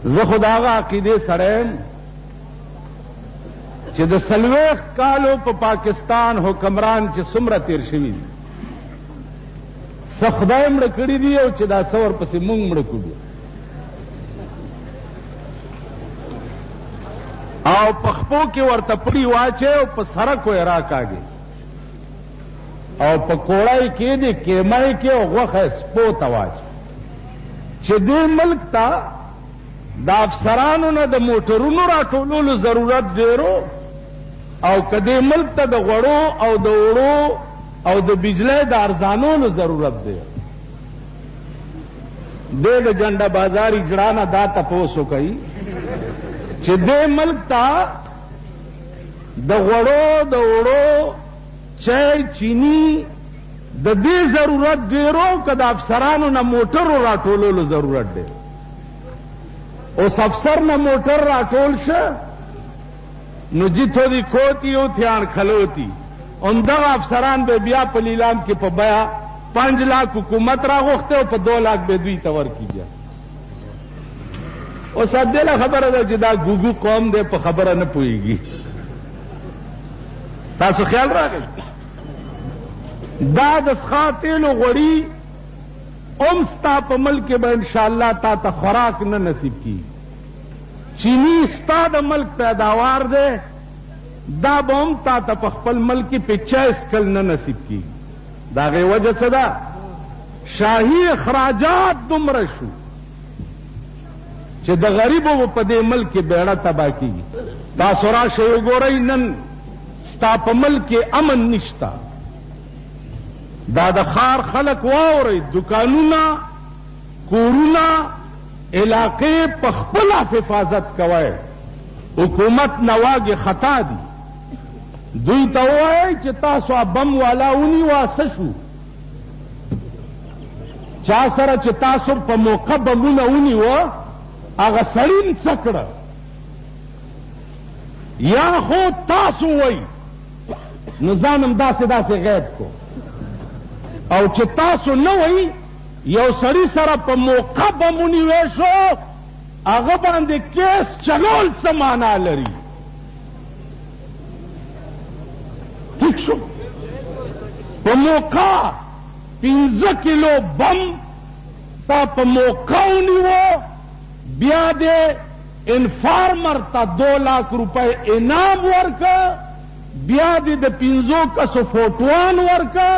زه خو د هغه عقیدې سره یم چې د 40 کالو په پاکستان حکمران چې څومره تیر شوي دي څه خدای مړه کړي دي او چې دا څه ورپسې مونږ مړه کړو او په خپو کې ورته پړي واچي او په سړک یې راکاږي او په کوړای کې دې کیمای کې او غوښه سپو ته واچي چې دې ملک ته د افسرانو نه د موټرونو راټولولو ضرورت ډېرو او که دې ملک ته د غوړو او د اوړو او د بجلی د ارزانولو ضرورت دی دې د جنډه بازار اجرا نه دا تپوس وکړي چې دې ملک ته د غوړو د اوړو چای چینی د دې ضرورت ډېرو که د افسرانو نه موټرو راټولولو ضرورت دی اوس افسر نه موټر راټول شه نو جتو دی کوتی او تھیان کھلوتی اندغه افسران به بیا په لیلام کې په بیا 5 लाख حکومت راغوخته او په 2 लाख به دوی تور کیږي او سبدله خبره ده چې دا ګوګو قوم دې په خبره نه پويږي تاسو خیال راغی دا د خاطلو غړي اومستا په ملک به ان شاء الله تا ته خوراک نه نصیب کی چینی ستا د ملک پیداوار ده دا به هم تا ته په خپل ملک کې 50 کل نه نصیب کی دا غي وجه څه ده شاهي اخراجات دومره شو چې د غریبو په دې ملک کې بیړه تبا کیږي تاسو راشئ وګورئ نن ستا په ملک کې امن نشتا دا د خار خلق واورئ دکانونه کورونه علاقې په خپل حفاظت کوئ حکومت نواګې خطا دي دوی ته ووایئ چې تاسو بم والا ونیوه څه شو چا سره چې تاسو په موقع بمونه ونیوه هغه سړي څه کړه یا خو تاسو وایئ نو ځان هم داسې داسې غیب کو او چې تاسو نه وایئ یو سړي سره په موقع بم ونیوی شو هغه باندې کیس چلول څه معنا لري ٹھیک شو په موقع 15 کیلو بم تا په موقع ونیوه بیا دې انفارمر ته 2 लाख روپے انعام ورکه بیا دې د 15 کسو فوټوان ورکه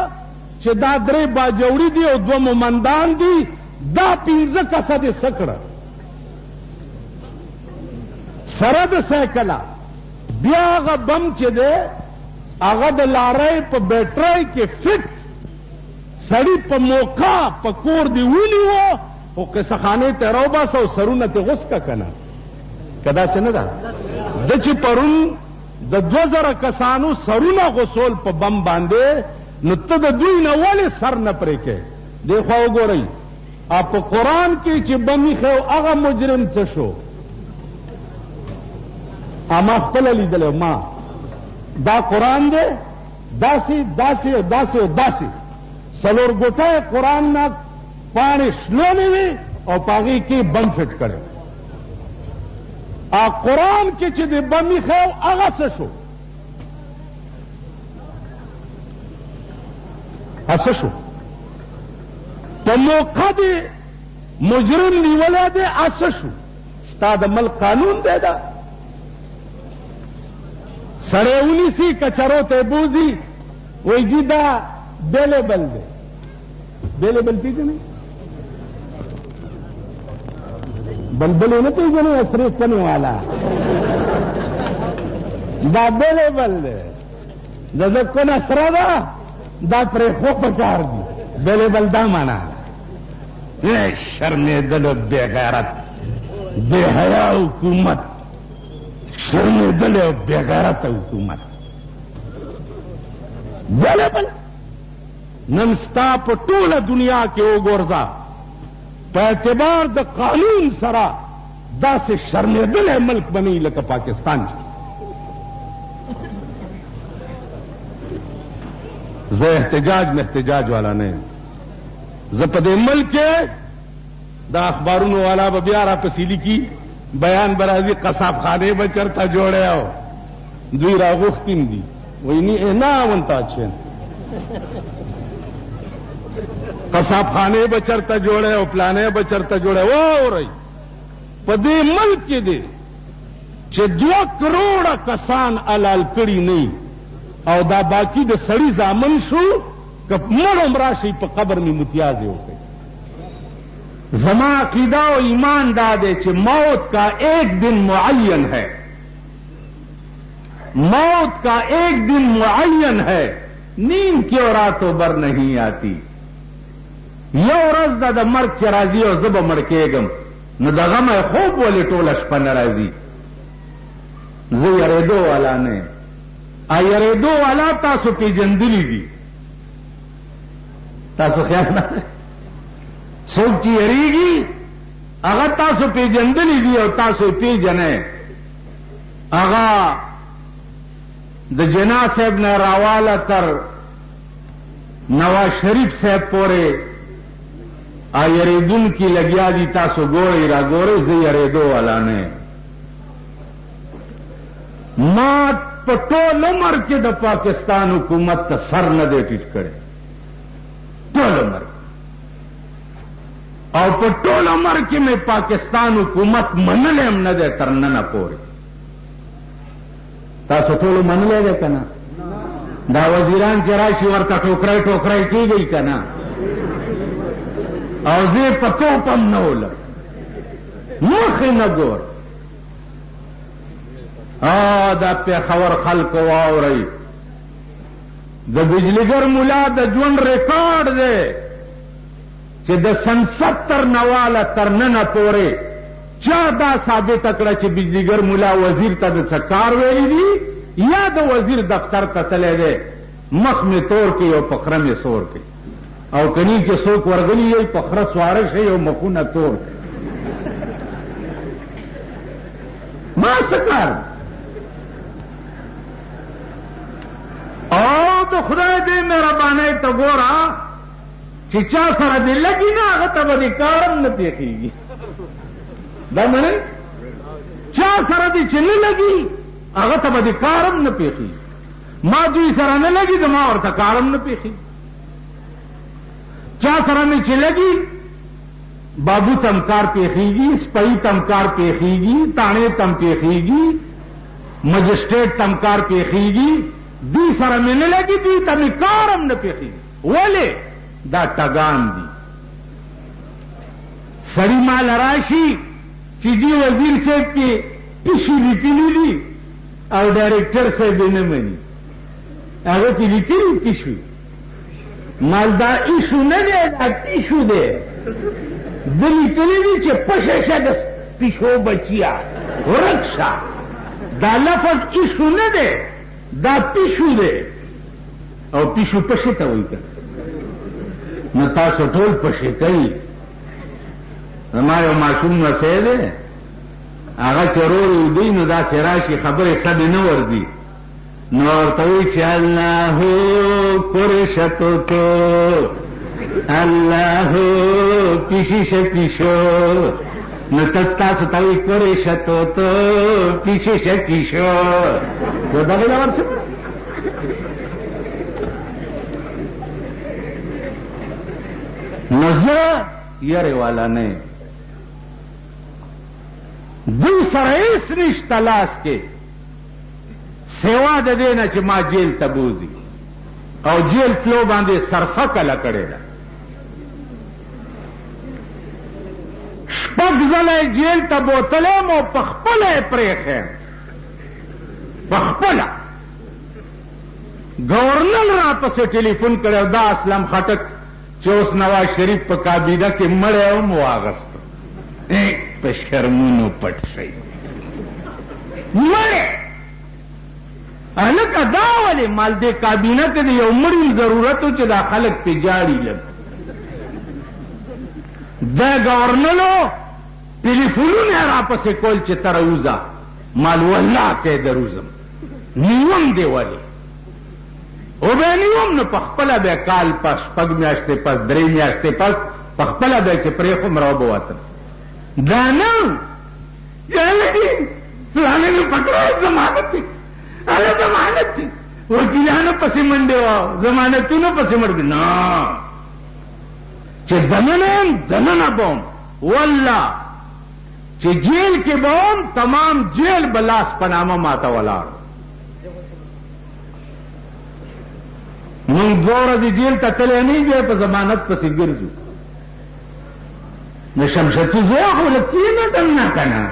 چې دا 3 باجوړي دي او 2 مومندان دي دا 15 کسه دې سکړه سره د سایکله بیا هغه بم چې دی هغه د لارۍ په بیټرۍ کې فټ سړي په موقع په کور دی ونیوه خو قصخانې ته راوباسه او سرونه ترې غوڅ که نه که داسې نه ده ده چې پرون د 2000 کسانو سرونه غوڅول په بم باندې نو ته د دوی نه ولې سر نه پرې کې دې خوا وګورئ په قرآن کې چې بم ایښی هغه مجرم څه شو ما خپله لیدلی ما دا قرآن دی داسې داسې او داسې او داسې 4 ګوټه قرآن نه پاڼې شلونې وي او په هغې کې بم فټ کړی قرآن کې چې د بم ایښی هغه څه شو څه شو په موقع دی مجرم نیولی دی څه شو ستا د ملک قانون دی دا سړی ونیسي کچرو ته بوزي وایي جی دا بیلیبل دی بیلیبل پیژنئ بلبلې نه پیژنئ اسرې کنې والا دا بیلیبل دی د ده کونه سره ده دا پرې خو پکار دي بیلیبل دا معنا شرمېدلو بې غیرت بې حیا حکومت شرمېدلې او بې غیرته حکومت بیلیبل نن ستا په ټوله دنیا کې وګورځه په اعتبار د قانون سره داسې شرمېدلی ملک به نه لکه پاکستان چې زه احتجاج محتجاج والا نه یم زه په دې ملک کې د اخبارونو والا به بیا راپسې لیکي بیان برازي قصاب خانه بچرته جوړه او دوی راغوختیم دي ویني نه ونتا چین قصاب خانه بچرته جوړه او پلانې بچرته جوړه ووري په دې ملک کې دي چې 2 کروڑه کسان علال کړي نه او دا باقی د سړی ځامن شو که مړ راشي په قبر می متیازه وکړي زما عقیدہ و ایمان دادے کہ موت کا ایک دن معین ہے موت کا ایک دن معین ہے نیند کیوں راتوں بر نہیں آتی یو رز دا مرگ چرازی اور زب مڑکے گم نو دا غم خوب والے ٹولش پن رازی زی یریدو والا نے یریدو والا تاسو کی جندلی دی تاسو خیال نہ څوک چې یریږي هغه تاسو پیژندلی دي او تاسو پیژنئ هغه د جنا صاحب نه راواله تر نواز شریف صاحب پورې یریدونکي لګیا دي تاسو ګورئ را ګورئ زه یریدو والا نه ما په ټول عمر کې د پاکستان حکومت ته سر نه دی ټیټ کړی ټول عمر او په ټول عمر کې مې پاکستان حکومت منلې هم نه ده تر نن پورې تاسو ټول منلې ده کنه دا وزیران چې راشي ورته ټوکرای ټوکرای کېږي کنه او زه په توپم نه ولم مخې نه ګور دا پېښور خلکو واورئ د بجلیګر ملا د ژوند ریکارډ دی چې د سن 70 نواله تر نن پورې چا دا ثابت کړه چې بجلیګر مولا وزیر ته د څه کار ویلی دي یا د وزیر دفتر ته تللی دی مخ مې تور کوي او پخره مې سور کوي او کني چې څوک ورغلي یي پخره سواره شي او مخونه تور ما څه کار او د خدای دې مهربانۍ ته ګوره چې چا سره دې لګي نه هغه ته به دې کارم نه پېښېږي دا منئ چا سره دې چې نه لګي هغه ته به دې کارم نه پېښېږي ما دوی سره نه لګي د ما ورته کارم نه پېښېږي چا سره مې چې لګي بابو تم کار پېښېږي سپۍ تم کار پېښېږي تاڼې تم پېښېږي مجسټریټ تم کار پېښېږي دوی سره مې نه لګي دوی ته مې کارم نه پېښېږي ولې دا ټګان دي سړی مال راشي چې دی وزیر صاحب کې پیشو لیکلي دي او ډایرکټر صاحب یې نه مني هغه کې لیکلي پیشو مال دا ایشو نه دی دا پیشو دی ده لیکلي دي چې پشه شه د پیشو بچیا ورک شه دا لفظ ایشو نه دی دا پیشو دی او پیشو پشه ته وایي نو تاسو ټول پښې کوي زما یو ماشوم نسی دی هغه چې رورې ودوي نو داسې راشي خبرې سمې نه ورځي نو ورته وایي چې الله پرشتو تو الله پیشیشه پیشو نو تاسو ته وایي پرشتو تو پیشیشه پیشو نو دغې له ورشه نظر یری والا نے دوسرا اس رشتہ لاس کے سیوا د دینا چې ما جیل تبوزی او جیل تلو باندې صرفه کله کړی ده شپږ ځله جیل ته بوتلم او په خپله یې پرېښیم په خپله گورنر را پسې ټلیفون کړی دا اسلم خټک چې اوس نواز شریف په کابینه کې مړی هم واغست په شرمونو پټ شئ مړی هلکه دا ولې مال دې کابینه کې د یو مړي ضرورت و چې دا خلک پې جاړي لږ دا ګورنرو ټلیفونونه یې راپسې کول چې ته راوځه مال والله کې دروځم نیوم دې ولې او به نیوم نو په خپله به کال پس شپږ میاشتې پس درې میاشتې پس په خپله به چې پرېښوم راوبوتم دا نه फलाने ने पकड़ा जमानत थी, अरे जमानत थी, वकीलान पसी मंडे वाओ जमानतू न पसी मर गई ना चे दनना बोम वल्ला चे जेल के बोम तमाम जेल बलास पनामा माता वाला मुंग दौरा दी जेल तकले नहीं गए पर जमानत पसी गिरजू न शमशतु जो हो लगती है ना दलना करना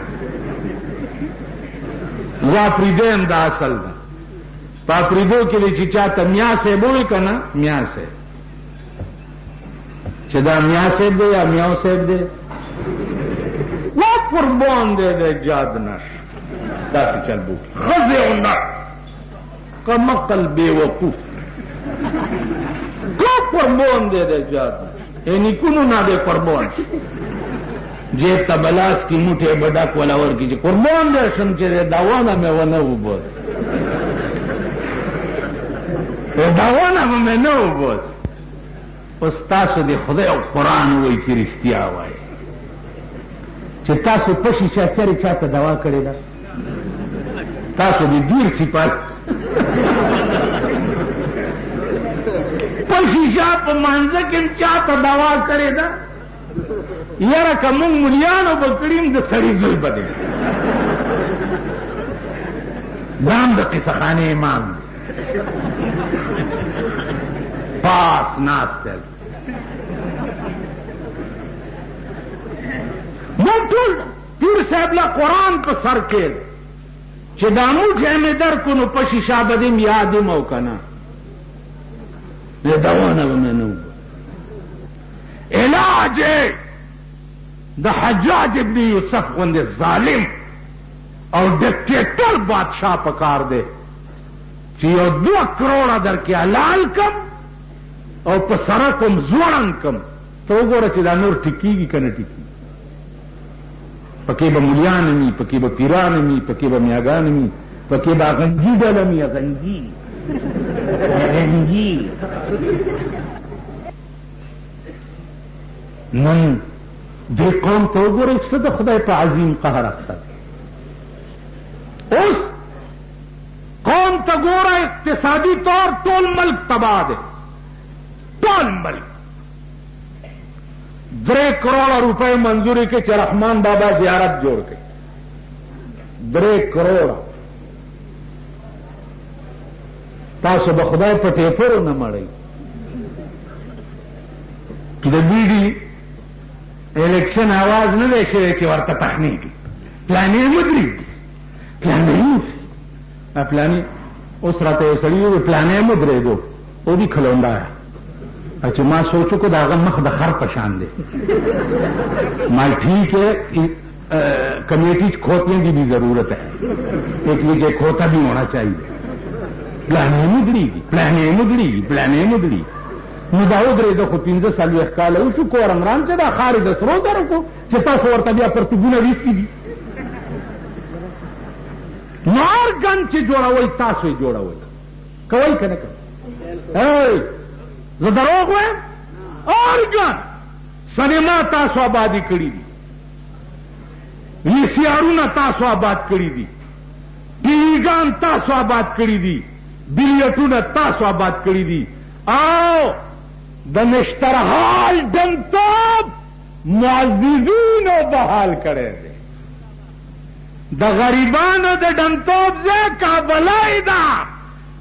जाफरीदेम दा असल दा पापरीदो के लिए चिचा तमिया से बोल करना मिया से चदा मिया से दे या मियाँ से दे वो कुर्बान दे दे जादनश दासी चल बू खजे उन्ना कमकल बेवकूफ को कुर्बान दे दे जादनश एनी कुनु ना दे कुर्बान जे तबलास की मुठे बड़ा कोलावर की कुर्बान दे समझे दे दावाना में वो न बोल दावाना में न बोस استاسو دی خدای او قرآن وای چې رښتیا وای چې تاسو په شیشه چرې چاته دوا کړې ده تاسو د دیر صفات په شیشه په مانځه کې چاته دوا کړې ده یاره که موږ ملیانو به کړیم د سړي زوی به دی دام د قصهخانې امام دی پاس ناستل موټول پیر صاحب لا قرآن په سر کې چې دا موټی مې درکو نو په شیشه به دې یاد مو کنه نه دوانه به مې نه علاج د حجاج ابن یوسف غوندې ظالم او ډکټیټر بادشاہ پکار دی چې یو 2 کروڑه درکې حلال کم او په سره کوم ځوړن کم ته وګوره چې دا نور ټیکېږي که نه ټیکېږي پکې به ملیان وي پکې به پیران وي پکې به میاګان وي پکې به غنجي ډله وي غنجي نن دې قوم ته وګورئ څه د خدای په عظیم قهر اخته اوس قوم ته ګوره اقتصادي طور ټول ملک تباه دی ټول ملک 3 کروڑ روپے منظوری کے چې رحمان بابا زیارت جوړ کړي 3 کروڑ تاسو به خدای په ټیپرو نه مړئ د بیډي الیکشن आवाज نه دی شوی چې ورته تخنیږي پلانې مدري پلانې اوس راته یو سړي وویل پلانې مدرېدو او دي کھلوندا چې ما سوچو کو داغه مخ د خر پشان دے ما ٹھیک ہے کمیٹی کھوتنے کی بھی ضرورت ہے ایک لیے کھوتا بھی ہونا چاہیے پلانے مدڑی نداو درې د خو 15 سال کال او شو کور عمران چې دا خارې د سرو درو کو چې تاسو ورته بیا پرتګونه وېستي دي نار ګن چې جوړوي تاسو یې جوړوي کوي کنه کوي زه دروغ وایم اورګان سینما تاسو آبادی کړی دي ویسیارونه تاسو آباد کړی دي ټیلیګان تاسو آباد کړی دي بیلیټونه تاسو آباد کړی دي او د نشترحال ډنتوب معززینو بحال کړی دی د غریبانو د ډنتوب ځای کابلای ده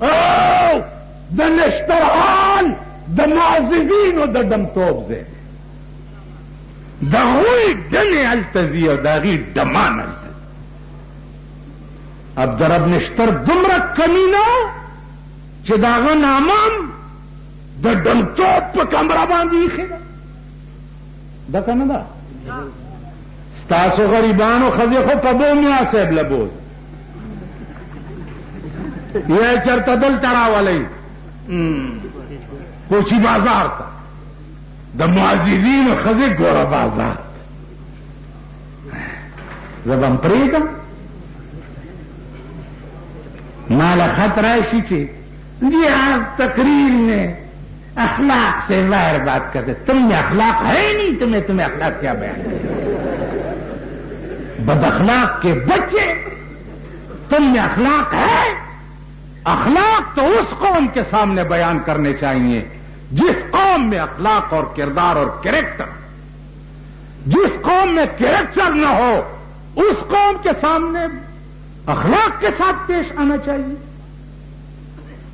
او د نشترحال د معززینو د ډمتوب ځای د هغوی ډلې هلته ځي او د هغې ډمان هلته عبدالرب نشتر دومره کمینه چې د هغه نامم د ډمتوب په کمره باندې ایښې ده ده که نه ده ستاسو غریبانو ښځې خو په بو میا صاحب له بوز یا چرته دلته راولئ کوچی بازار تا د معززینو ښځې ګوره بازار زه به م پرېږدم ما له خط راشي چې جی آپ تقریر میں اخلاق سے باہر بات کرتے تم میں اخلاق ہے نہیں تمہیں اخلاق کیا بیان बद अखलाक के बच्चे, तुम में अखलाक है? अखलाक तो उस कौम के सामने बयान करने चाहिए जिस कौम में अखलाक और किरदार और कैरेक्टर, जिस कौम में कैरेक्टर न हो उस कौम के सामने अखलाक के साथ पेश आना चाहिए।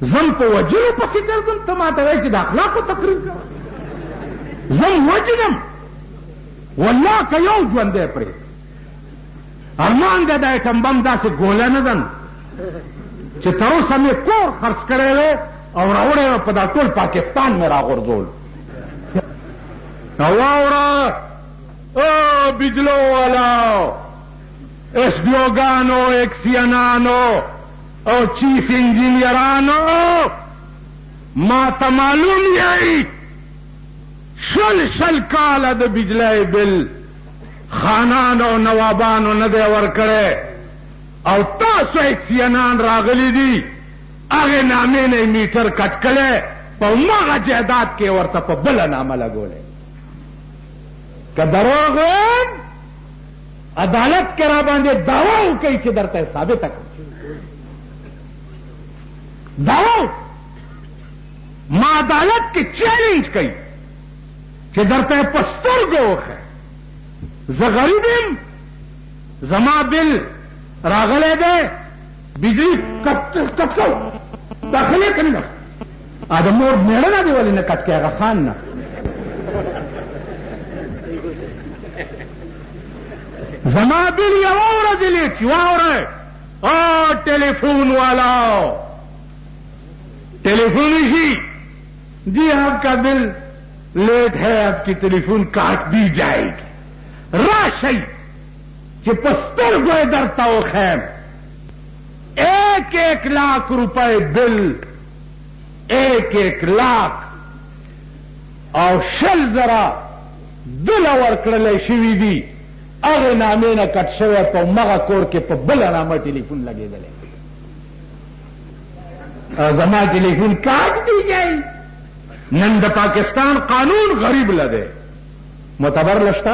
जम को वजन पसी कर तुम तमाता है जिद अखलाक को तकरीर करो। जम वजनम वल्लाह कयो ज्वंदे परे अरमान दादा एकम बमदा से गोला न दन चितरो समय कोर खर्च करे हुए और आवड़े में पदा टोल पाकिस्तान में रागोर जोल ओ बिजलो वाला एसडीओ गानो एक्सियनानो और चीफ इंजीनियरानो माता मालूम यही शल शल काल द बिजले बिल खानानो नवाबानो न देवर करे और तासो एक्सियनान रागली दी आगे नामे ने मीटर कटकले पौमा जायदाद के वर्त पर बल नामा लगोले कदरोगन अदालत के रा बांधे दावा कई चिदरते साबित तक दावा मां अदालत के चैलेंज कई चिदरते पस्तूर गोख है जगरीबिम जमा बिल रागले दे बिजली कटको दाखिले करना आदम और मेड़ा ना दे वाले ने कट के आगा खान ना जमा बिल या और दिले चिवार है ओ टेलीफोन वाला टेलीफोन ही जी आपका बिल लेट है आपकी टेलीफोन काट दी जाएगी राशि कि पस्तर गोए दरता हो खैम 1-1 लाख रुपए बिल 1-1 लाख और शल जरा दिल और कड़ले शिवी दी अगे नामे न कटशे तो मगा कोर के पब्बल नामा टेलीफोन लगे गले जमा टेलीफोन काट दी जाए नंद पाकिस्तान कानून गरीब लगे मुतबर लश्ता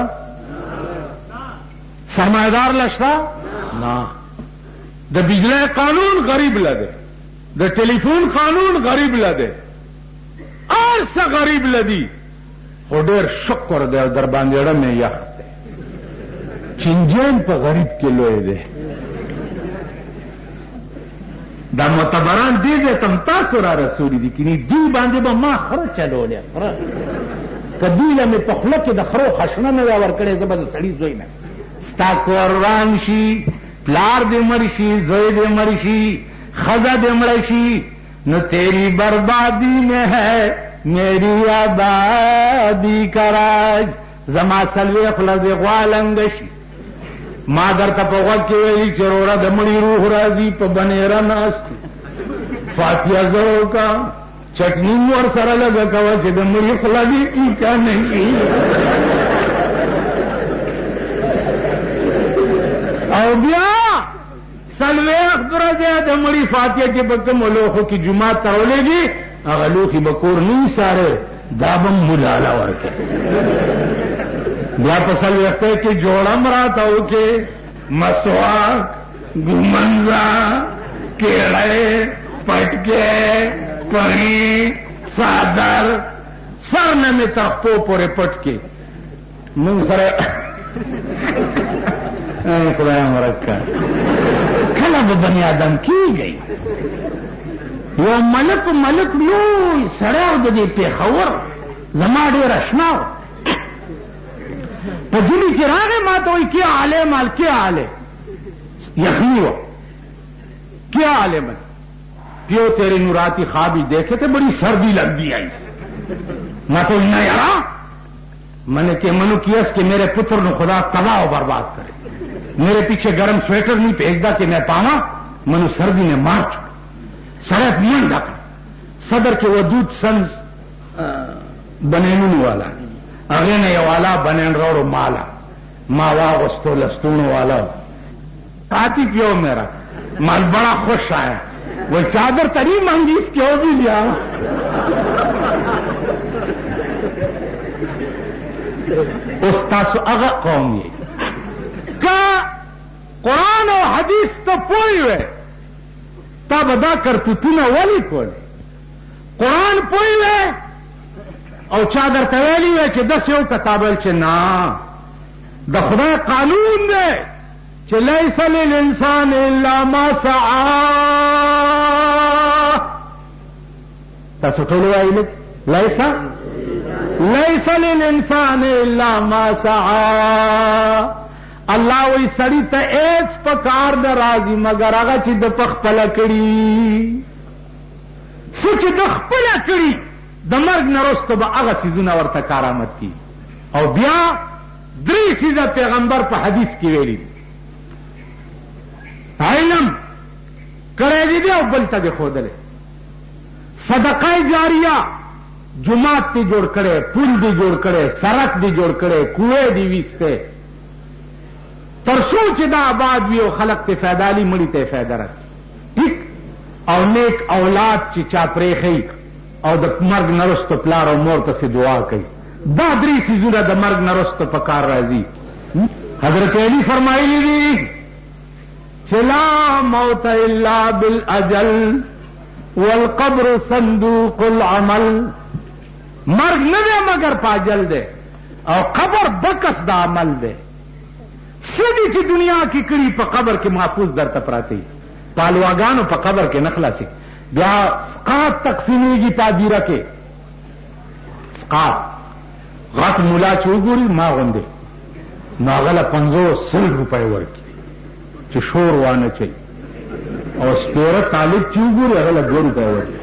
सरमायादार लश्ता ना द बिजली कानून गरीब लगे द टेलीफोन कानून गरीब लगे और सा गरीब लदी होडेर शुक्र दे दरबांदेड़ा में यह चिंजन पर गरीब के लोए दे दा मुतबरान दे दे तम तासुरा रसूली दी कि दी बांधे बा मां खरो चलो ले कदीला में पखलो के दखरो खशना में वर करे जबर सड़ी जोई में स्ता कुरान शी प्लार दे मरशी जोई दे मरशी खजा दे मरशी न तेरी बर्बादी में है मेरी आबादी का राज जमा सलवे खलद ग्वालंगशी मादर तपवा के वेली चरोरा दमड़ी रूह राजी प बनेरा नास्ती फातिया जरो का चटनी मोर सरा लगा कवा चे दमड़ी खलादी की क्या नहीं और बिया सलवे अखबरा दे दमड़ी फातिया के बक्के मोलोखों की जुमा तरोलेगी अगलू की बकोर नहीं सारे दाबम मुलाला वर्के ब्या पसल व्यक्त कि जोड़ा मराता हो के मसवाक गुमंजा केड़े पटके परी सादर सर न में तख्तो पोरे पटके मुंह सरे खुदाया मरक्का खलब बनी आदम की गई यो मलक मलक लो सड़ा दे पे खबर जमाडे रशनाओ पजली की रागे माता हुई क्या आले माल क्या आले यखनी हो क्या आले मन क्यों तेरे नुराती ख्वाबी देखे थे बड़ी सर्दी लग दी आई मैं तो इन्ना यारा मैंने के मनु किया कि मेरे पुत्र ने खुदा तबाह बर्बाद करे मेरे पीछे गर्म स्वेटर नहीं फेंकदा कि मैं पावा मनु सर्दी ने मार चुका सड़क मन ढका सदर के वदूद संस बनेनून वाला अगे ने वाला बनेन रो माला मावा वस्तु लस्तून वाला साथी क्यों मेरा माल बड़ा खुश आया वो चादर तरी मांगी इस क्यों भी लिया उस तासु अगा कौम ये का حدیث ته پوه وې تا به دا کرتوتونه ولې کولې قرآن پوه وې او چا درته ویلي وې چې داسې وکړه تا به ویل چې نه د خدای قانون دی چې لیس للانسان الا ما سعى تاسو ټول وایي لیس للانسان الا ما سعى الله وی سړی ته هیڅ په کار نه راځي مګر هغه چې د پخپله کړي څه چې د خپله کړي د مرګ نه وروسته به هغه څیزونه ورته کارآمد کړي او بیا درې څیزه پیغمبر په حدیث کې ویلي علم کړی دی او بل ته دې ښودلی صدقه جاریه جماعت دې جوړ کړی پل دې جوړ کړی سړک دې جوړ کړی کوې دې ویستی تر څو چې دا آباد وي او خلق ته فایده لي مړي ته فایده رسي ټیک او نیک اولاد چې چا پرېښی او د مرګ نه وروسته پلار او مور پسې دعا کوي دا درې څیزونه د مرګ نه وروسته په کار راځي حضرت علی فرمایلی دي چې لا موت الا بالاجل والقبر صندوق العمل مرګ نه دی مگر په اجل دی او قبر بکس د عمل دی سدی چې دنیا کې کړي په قبر کې محفوظ درته پراته پالواګانو په قبر کې نه خلاصي بیا سقاط تقسیمیږي پادیره کې سقاط غټ مولا چې وګوري ما غوندې نو هغه له 50 روپۍ ورکړي چې شور وانه چي او سپېره طالب چې وګوري هغه له 2 روپۍ ورکړي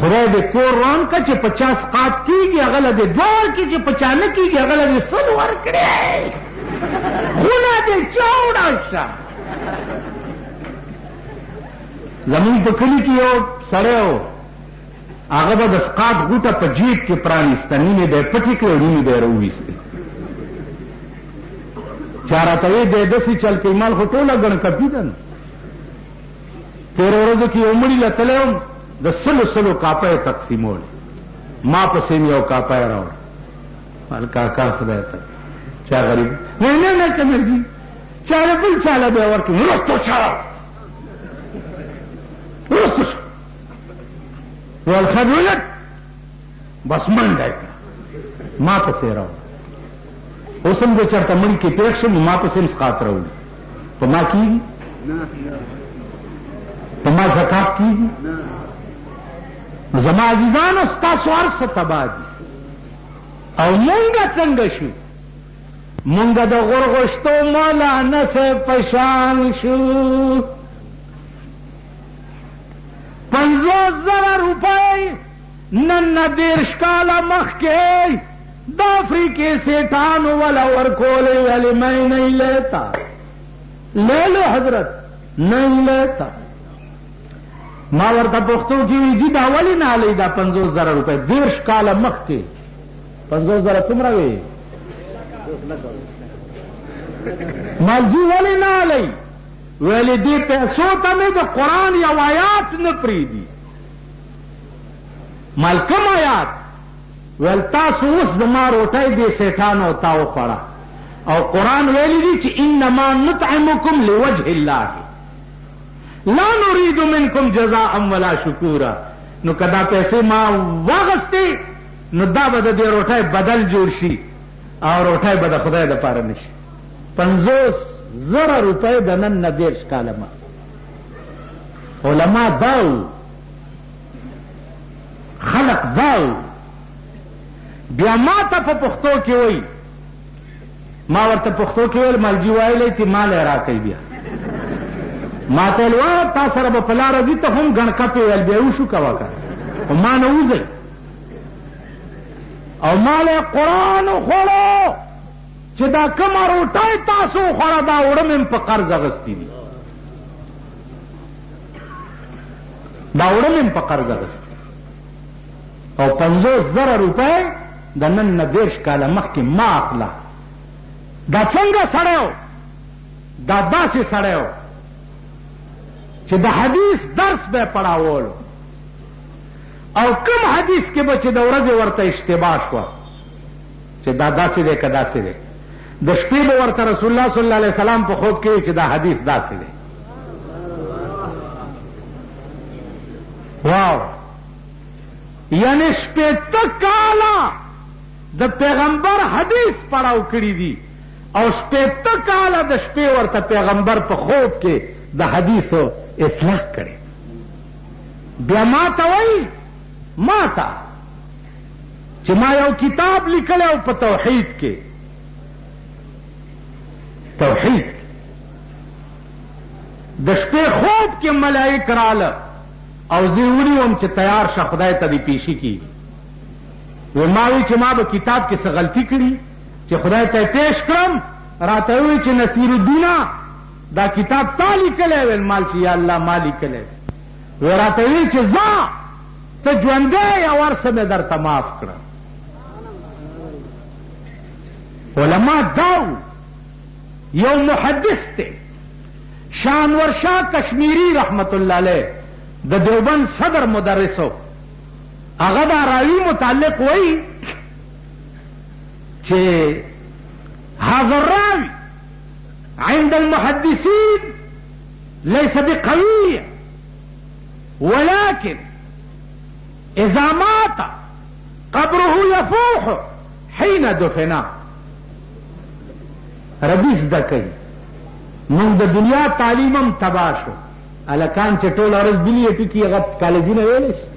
خدای دې کور روان که چې 50 قات کېږي هغه له دې 2 ورکړي چې 50 نه کېږي هغه له دې 100 ورکړي خونه دې چوړه شه زمون په کلي کې یو سړی و هغه به د سقاط غوټه په جیب کې پرانیسته نیمې به یې پټې کړې او نیمې به یې راوویستې چا راته وی دی داسې چل کوي مال خو ټوله ګڼکپي ده نو تېرو ورځو کې یو مړي له تلی وم د 100 کاپه یې تقسیمول ما پسې مې یو کاپه یې راوړ مال کاکا خدای ته چا غریب نه نه کمرجي چاله بل چاله به یې ورکړي وروستو چا وروستو شو والخد ولد بس منډه یې کړه ما پسې یې راوړ اوس هم د چېرته مړي کې پېښ شم ما پسې هم سقاط راوړي په ما کېږي په ما زکات کېږي زما عزیزانو ستاسو هر څه تباه دي او مونږه څنګه شو مونږه د غورغوشتو مولانا صاحب په شان شو 50,000 روپۍ نن نه 30 کاله مخکې د افریقې سیټانو ولا ورکولې ویلې میں نہیں لیتا لے لو حضرت نہیں لیتا ما ورته پښتو کې وی دي دا ولې نه علي دا 50,000 روپۍ 30 کاله مخکې 50,000 څومره وي مالجي ولې نه علي ویلې دې پیسو ته مې د قرآن یو آیات نه پرېږدي مال کوم آیات ویل تاسو اوس زما روټۍ دې سیټانو تا وخوړه او قرآن ویلی دي چې انما نطعمکم لوجه الله لا نريد منکم جزاء ولا شکورا نو کدا پیسې ما واغستې نو دا به د دې روټۍ بدل جوړ شي او روټۍ به د خدای دپاره نه شي 50,000 روپۍ د نن نه 30 کاله ما علما داو خلق داو بیا ما ته په پښتو کې وایي ما ورته پښتو کې ویل مالجي وایلی چې مال یې راکوي بیا ما ته ویل وایه تا سره به په لاره ځي ته هم ګڼکپې ویل بیا وشو کوه که خو ما نه وځئ او مال یې قرآن وخوړو چې دا کومه روټۍ تاسو وخوړه دا وړه مې په قرض اخیستي دي دا وړه مې په قرض اخیستي او 50,000 روپۍ د نن نه 30 کاله مخکې ما اخله دا څنګه سړی و دا داسې سړی و چې د حدیث درس به یې پړاوولو او کوم حدیث کې به چې د ورځې ورته اشتباه شوه چې دا داسې دی که داسې دی د شپې به ورته رسول الله صلی الله علیه وسلم په خوب کې چې دا حدیث داسې دی. واو، یعنی شپېته کاله د پیغمبر حدیث پڑھاو کړی دي او شپېته کاله د شپې ورته پیغمبر په خوب کې د حدیثو اصلاح کړي. بیا ما ته وایي چې ما یو کتاب لیکلی او په توحید کې د شپې خوب کې ملائک راله او زه ونیوم چې تیار شه خدای ته دې پیشي کیږي. ما وی چې ما به کتاب کې څه غلطي کړي چې خدای ته پیش کړم، راته وی چې نصیر الدین دا کتاب تا لیکلی ویل مال چې یا الله ما لیکلی وی راته وی چې ځه ته ژوندی یا ورسه مې درته معاف کړه. علما داو یو محدث ته شانور شاه کشمیری رحمت الله علیه د دیوبند صدر مدرسو هغه دا راوی متعلق وایي چې هذا الراوي عند المحدثين ليس بقوي ولكن إذا مات قبره يفوح حين دفنا. ربي زده کوي موږ د دنیا تعلیم هم تباه شو، هلکان چې ټول ورځ بلي ټکي هغه کالجونه ویلی شي